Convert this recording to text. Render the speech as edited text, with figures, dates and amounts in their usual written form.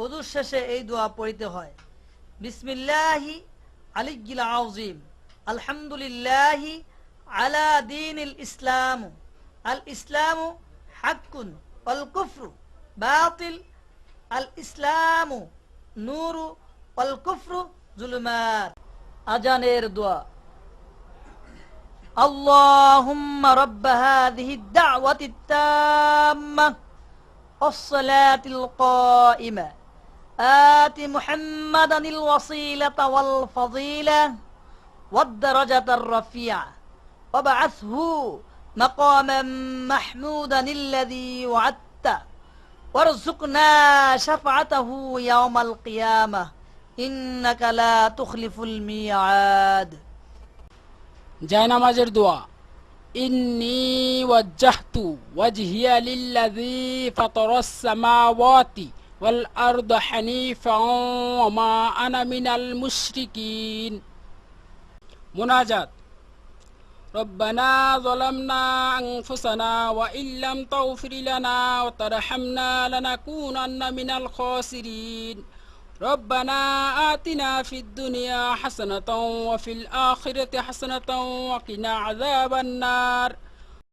ওযুর শেষে এই দোয়া পড়তে হয়, বিসমিল্লাহি আলিয়্যিল আযীম, আলহামদুলিল্লাহি আলা দীনিল ইসলাম, আল ইসলামু হাক্কুন ওয়াল কুফরু বাতিল, আল ইসলামু নূরু ওয়াল কুফরু যুলুমাত। আজানের দোয়া। আল্লাহুম্মা রাব্ব হাযিহিদ দাওয়াতিত তাম্মাহ والصلاة القائمة آت محمدا الوسيلة والفضيلة والدرجة الرفيعة وابعثه مقاما محمودا الذي وعدته وارزقنا شفاعته يوم القيامة إنك لا تخلف الميعاد। জায়নামাজের দোয়া। ইন্নী ওয়াজ্জাহতু ওয়াজহিয়া লিল্লাযী ফাতারাস সামাওয়াতি ওয়াল আরদা হানিফান ওয়া মা আনা মিনাল মুশরিকিন। মুনাজাত। রব্বানা যালামনা আনফুসানা ওয়া ইল্লাম তাগফির লানা ওয়া তারহামনা লানাকুনান্না মিনাল খাসিরিন। ربنا آتنا في الدنيا حسنة وفي الآخرة حسنة وقنا عذاب النار